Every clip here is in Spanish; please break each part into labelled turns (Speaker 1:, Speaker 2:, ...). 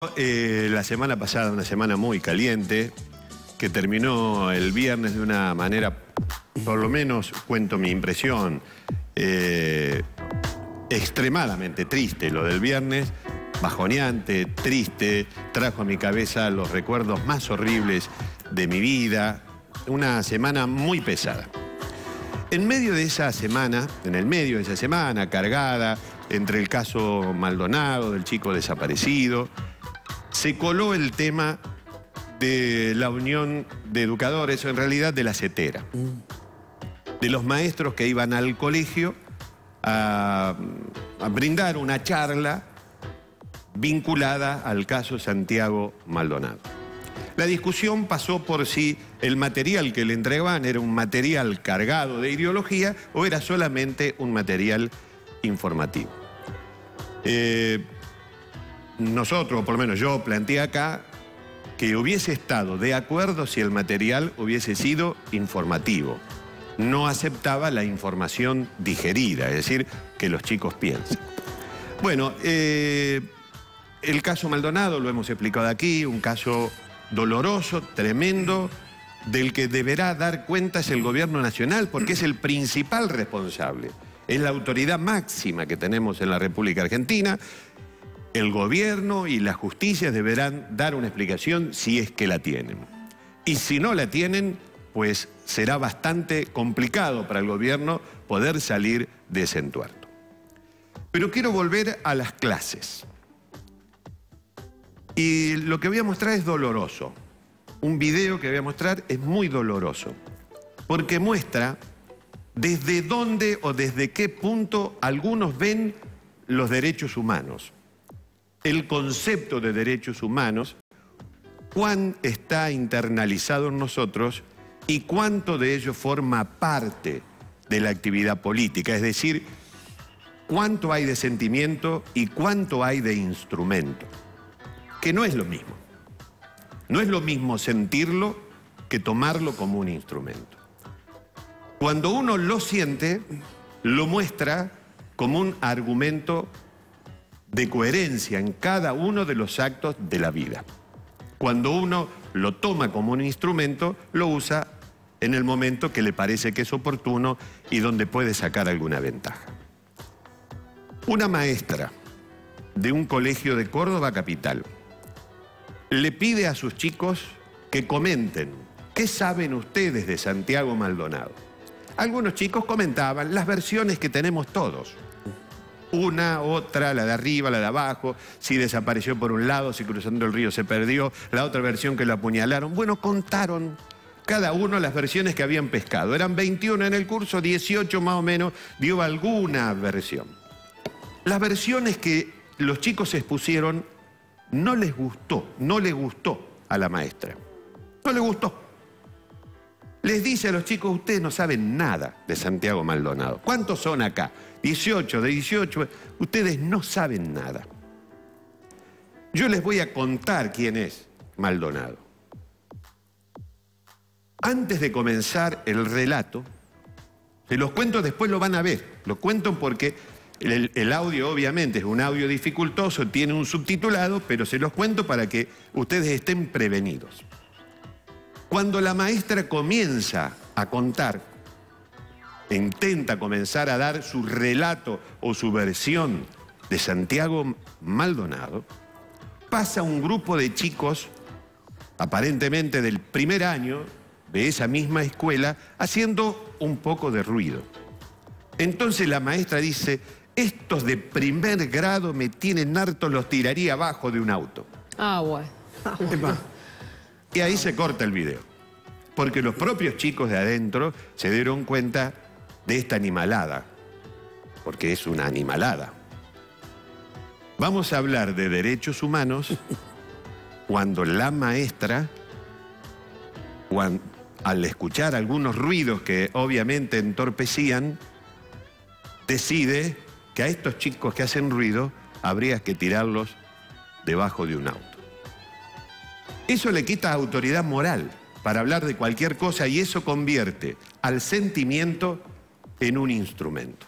Speaker 1: La semana pasada, una semana muy caliente, que terminó el viernes de una manera, por lo menos cuento mi impresión, extremadamente triste. Lo del viernes, bajoneante, triste, trajo a mi cabeza los recuerdos más horribles de mi vida. Una semana muy pesada. En medio de esa semana, cargada entre el caso Maldonado, del chico desaparecido, se coló el tema de la Unión de Educadores, o en realidad de la CETERA, de los maestros que iban al colegio a brindar una charla vinculada al caso Santiago Maldonado. La discusión pasó por si el material que le entregaban era un material cargado de ideología o era solamente un material informativo. Nosotros, por lo menos yo, planteé acá que hubiese estado de acuerdo si el material hubiese sido informativo. No aceptaba la información digerida, es decir, que los chicos piensen. Bueno, el caso Maldonado lo hemos explicado aquí, un caso doloroso, tremendo, del que deberá dar cuentas el gobierno nacional, porque es el principal responsable. Es la autoridad máxima que tenemos en la República Argentina. El gobierno y la justicia deberán dar una explicación si es que la tienen. Y si no la tienen, pues será bastante complicado para el gobierno poder salir de ese entuerto. Pero quiero volver a las clases. Y lo que voy a mostrar es doloroso. Un video que voy a mostrar es muy doloroso, porque muestra desde dónde o desde qué punto algunos ven los derechos humanos. El concepto de derechos humanos, cuán está internalizado en nosotros y cuánto de ello forma parte de la actividad política, es decir, cuánto hay de sentimiento y cuánto hay de instrumento, que no es lo mismo. No es lo mismo sentirlo que tomarlo como un instrumento. Cuando uno lo siente, lo muestra como un argumento de coherencia en cada uno de los actos de la vida. Cuando uno lo toma como un instrumento, lo usa en el momento que le parece que es oportuno y donde puede sacar alguna ventaja. Una maestra de un colegio de Córdoba capital le pide a sus chicos que comenten qué saben ustedes de Santiago Maldonado. Algunos chicos comentaban las versiones que tenemos todos. Una, otra, la de arriba, la de abajo, si desapareció por un lado, si cruzando el río se perdió, la otra versión que lo apuñalaron. Bueno, contaron cada uno las versiones que habían pescado. Eran 21 en el curso, 18 más o menos dio alguna versión. Las versiones que los chicos expusieron no les gustó a la maestra. No le gustó. Les dice a los chicos, ustedes no saben nada de Santiago Maldonado. ¿Cuántos son acá? 18, de 18, ustedes no saben nada. Yo les voy a contar quién es Maldonado. Antes de comenzar el relato, se los cuento, después lo van a ver. Lo cuento porque el audio obviamente es un audio dificultoso, tiene un subtitulado, pero se los cuento para que ustedes estén prevenidos. Cuando la maestra comienza a contar, intenta comenzar a dar su relato o su versión de Santiago Maldonado, pasa un grupo de chicos, aparentemente del primer año de esa misma escuela, haciendo un poco de ruido. Entonces la maestra dice, estos de primer grado me tienen harto, los tiraría abajo de un auto.
Speaker 2: Ah, bueno.
Speaker 1: Y ahí se corta el video, porque los propios chicos de adentro se dieron cuenta de esta animalada, porque es una animalada. Vamos a hablar de derechos humanos cuando la maestra, al escuchar algunos ruidos que obviamente entorpecían, decide que a estos chicos que hacen ruido habría que tirarlos debajo de un auto. Eso le quita autoridad moral para hablar de cualquier cosa y eso convierte al sentimiento en un instrumento.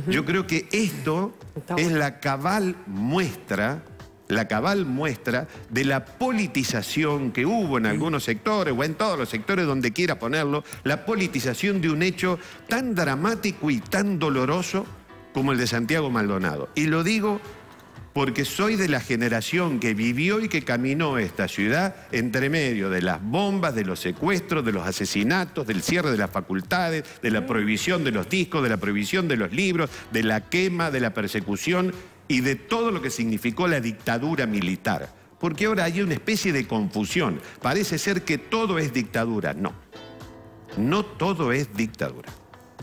Speaker 1: Yo creo que esto es la cabal muestra la cabal muestra de la politización que hubo en algunos sectores, o en todos los sectores donde quiera ponerlo, la politización de un hecho tan dramático y tan doloroso como el de Santiago Maldonado. Y lo digo porque soy de la generación que vivió y que caminó esta ciudad entre medio de las bombas, de los secuestros, de los asesinatos, del cierre de las facultades, de la prohibición de los discos, de la prohibición de los libros, de la quema, de la persecución y de todo lo que significó la dictadura militar. Porque ahora hay una especie de confusión. Parece ser que todo es dictadura. No, no todo es dictadura.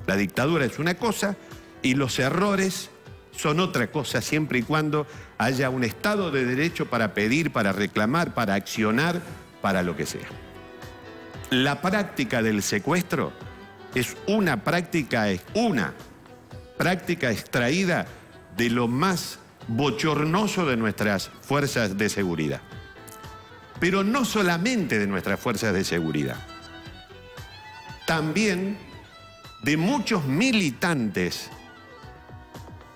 Speaker 1: La dictadura es una cosa y los errores son otra cosa, siempre y cuando haya un Estado de Derecho para pedir, para reclamar, para accionar, para lo que sea. La práctica del secuestro es una práctica extraída de lo más bochornoso de nuestras fuerzas de seguridad. Pero no solamente de nuestras fuerzas de seguridad, también de muchos militantes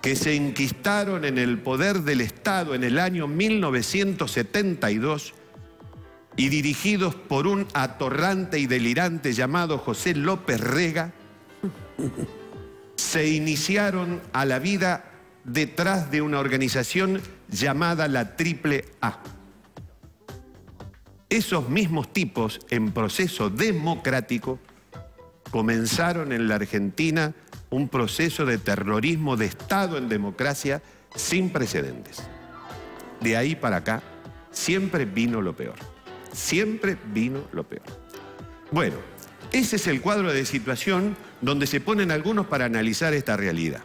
Speaker 1: que se enquistaron en el poder del Estado en el año 1972 y dirigidos por un atorrante y delirante llamado José López Rega, se iniciaron a la vida detrás de una organización llamada la AAA. Esos mismos tipos, en proceso democrático, comenzaron en la Argentina un proceso de terrorismo de Estado en democracia sin precedentes. De ahí para acá, siempre vino lo peor. Siempre vino lo peor. Bueno, ese es el cuadro de situación donde se ponen algunos para analizar esta realidad.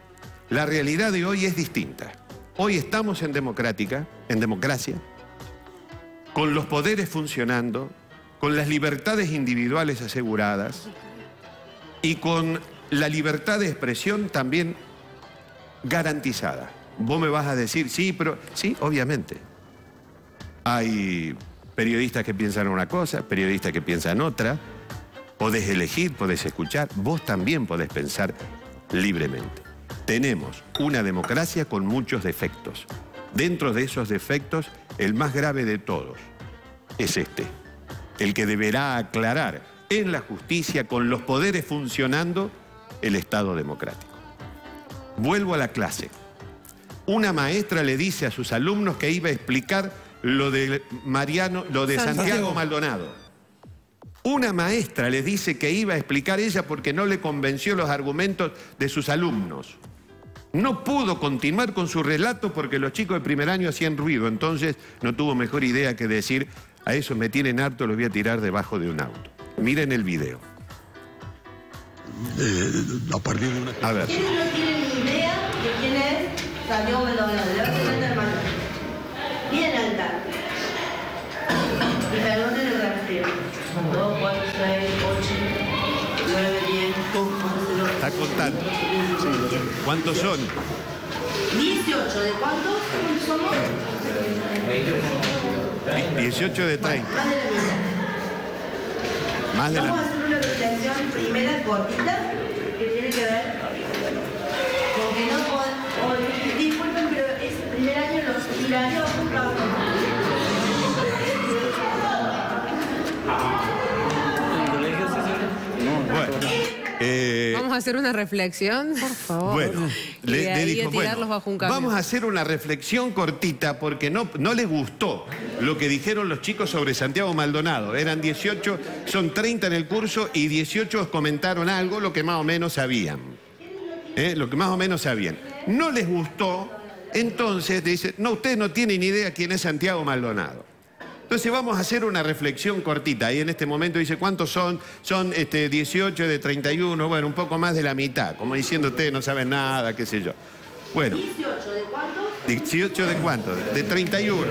Speaker 1: La realidad de hoy es distinta. Hoy estamos en democracia, con los poderes funcionando, con las libertades individuales aseguradas y con la libertad de expresión también garantizada. Vos me vas a decir, sí, pero sí, obviamente. Hay periodistas que piensan una cosa, periodistas que piensan otra. Podés elegir, podés escuchar, vos también podés pensar libremente. Tenemos una democracia con muchos defectos. Dentro de esos defectos, el más grave de todos es este, el que deberá aclarar en la justicia, con los poderes funcionando, el Estado democrático. Vuelvo a la clase. Una maestra le dice a sus alumnos que iba a explicar lo de Santiago Maldonado. Una maestra le dice que iba a explicar ella porque no le convenció los argumentos de sus alumnos. No pudo continuar con su relato porque los chicos de primer año hacían ruido, entonces no tuvo mejor idea que decir, a eso me tienen harto, los voy a tirar debajo de un auto. Miren el video.
Speaker 2: A partir de una...
Speaker 1: A ver.
Speaker 3: ¿Quiénes no tienen ni idea de quién es Santiago Maldonado? Levanta la mano. Bien alta. Y pregunten el rastreo. 2, 4, 6, 8, 9, 10.
Speaker 1: Está contando. ¿Cuántos son?
Speaker 3: 18. ¿De cuántos somos?
Speaker 1: 18 de 30.
Speaker 3: Más de la mitad.
Speaker 1: Más de
Speaker 3: Vamos a
Speaker 1: la...
Speaker 3: hacer una reflexión primera cortita que tiene que ver con que no podemos... Disculpen, pero es el primer año los tiraría un cabo.
Speaker 4: Vamos a hacer una reflexión, por favor.
Speaker 1: Bueno, le dijo,
Speaker 4: bajo un camión.
Speaker 1: vamos a hacer una reflexión cortita porque no les gustó lo que dijeron los chicos sobre Santiago Maldonado. Eran 18, son 30 en el curso y 18 comentaron algo, lo que más o menos sabían. Lo que más o menos sabían. No les gustó, entonces dicen, no, ustedes no tienen idea quién es Santiago Maldonado. Entonces vamos a hacer una reflexión cortita. Y en este momento dice, ¿cuántos son? Son 18 de 31, bueno, un poco más de la mitad. Como diciendo, ustedes no saben nada, qué sé yo. Bueno.
Speaker 3: ¿18 de cuántos?
Speaker 1: 18 de cuánto? De 31.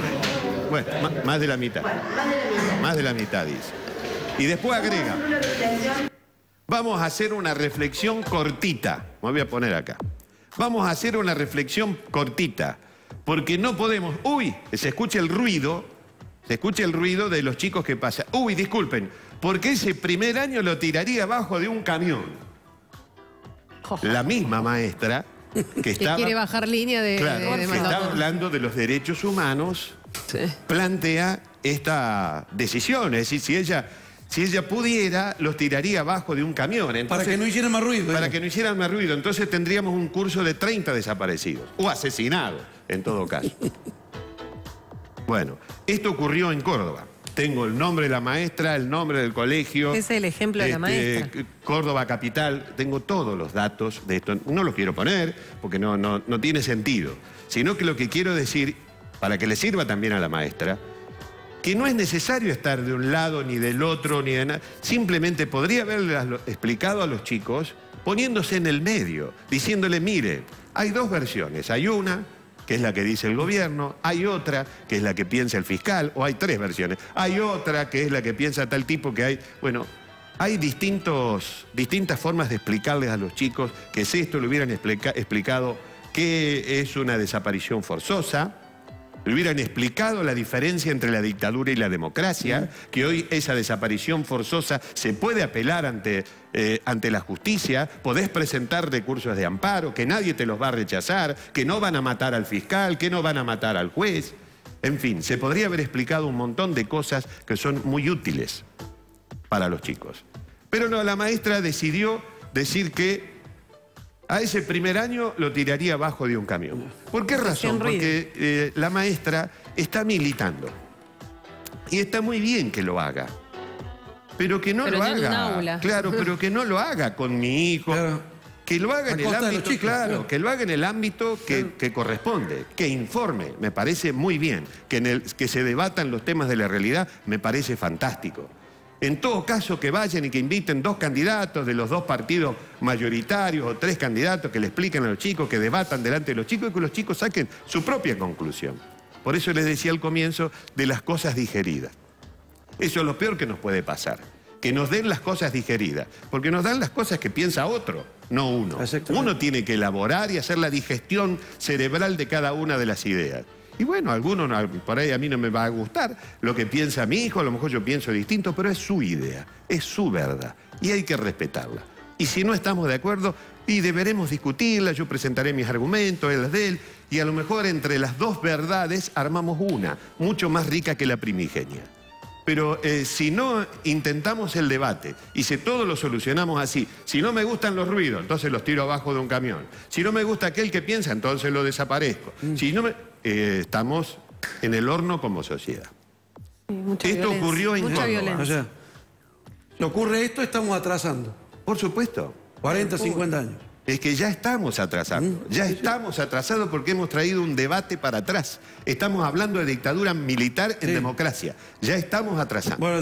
Speaker 1: Bueno, más de la mitad.
Speaker 3: Bueno, más de la mitad.
Speaker 1: Más de la mitad, dice. Y después agrega,
Speaker 3: Vamos a hacer una reflexión.
Speaker 1: vamos a hacer una reflexión cortita. Me voy a poner acá. Vamos a hacer una reflexión cortita. Porque no podemos... Uy, se escucha el ruido... Se escucha el ruido de los chicos que pasan. Uy, disculpen, porque ese primer año lo tiraría abajo de un camión. La misma maestra que estaba...
Speaker 4: quiere bajar línea de
Speaker 1: Claro, que
Speaker 4: Maldonado.
Speaker 1: estaba hablando de los derechos humanos plantea esta decisión. Es decir, si ella pudiera, los tiraría abajo de un camión. Entonces,
Speaker 2: para que no hicieran más ruido.
Speaker 1: Para que no hicieran más ruido. Entonces tendríamos un curso de 30 desaparecidos. O asesinados, en todo caso. Bueno, esto ocurrió en Córdoba. Tengo el nombre de la maestra, el nombre del colegio.
Speaker 4: Es el ejemplo de la maestra.
Speaker 1: Córdoba capital, tengo todos los datos de esto. No los quiero poner porque no tiene sentido. Sino que lo que quiero decir, para que le sirva también a la maestra, que no es necesario estar de un lado ni del otro, ni de nada. Simplemente podría haberles explicado a los chicos poniéndose en el medio, diciéndole, mire, hay dos versiones. Hay una, que es la que dice el gobierno, hay otra, que es la que piensa el fiscal, o hay tres versiones. Hay otra, que es la que piensa tal tipo que hay... Bueno, hay distintas formas de explicarles a los chicos que si esto le hubieran explicado qué es una desaparición forzosa, le hubieran explicado la diferencia entre la dictadura y la democracia, que hoy esa desaparición forzosa se puede apelar ante la justicia, podés presentar recursos de amparo, que nadie te los va a rechazar, que no van a matar al fiscal, que no van a matar al juez. En fin, se podría haber explicado un montón de cosas que son muy útiles para los chicos. Pero no, la maestra decidió decir que a ese primer año lo tiraría abajo de un camión. ¿Por qué razón? Porque la maestra está militando. Y está muy bien que lo haga. Pero que no lo haga. Claro, pero que no lo haga con mi hijo. Claro. Que lo haga en el ámbito, claro, que lo haga en el ámbito que corresponde. Que informe, me parece muy bien. Que se debatan los temas de la realidad, me parece fantástico. En todo caso, que vayan y que inviten dos candidatos de los dos partidos mayoritarios o tres candidatos que le expliquen a los chicos, que debatan delante de los chicos y que los chicos saquen su propia conclusión. Por eso les decía al comienzo de las cosas digeridas. Eso es lo peor que nos puede pasar, que nos den las cosas digeridas, porque nos dan las cosas que piensa otro, no uno. Uno tiene que elaborar y hacer la digestión cerebral de cada una de las ideas. Y bueno, algunos por ahí a mí no me va a gustar lo que piensa mi hijo, a lo mejor yo pienso distinto, pero es su idea, es su verdad y hay que respetarla. Y si no estamos de acuerdo, y deberemos discutirla, yo presentaré mis argumentos, él las de él, y a lo mejor entre las dos verdades armamos una, mucho más rica que la primigenia. Pero si no intentamos el debate y si todo lo solucionamos así, si no me gustan los ruidos, entonces los tiro abajo de un camión. Si no me gusta aquel que piensa, entonces lo desaparezco. Si no estamos en el horno como sociedad. Esto ocurrió en Córdoba.
Speaker 2: O sea, si ocurre esto, estamos atrasando.
Speaker 1: Por supuesto.
Speaker 2: 40, 50 años.
Speaker 1: Es que ya estamos atrasando, ya estamos atrasados porque hemos traído un debate para atrás. Estamos hablando de dictadura militar en democracia, ya estamos atrasando.
Speaker 2: Bueno,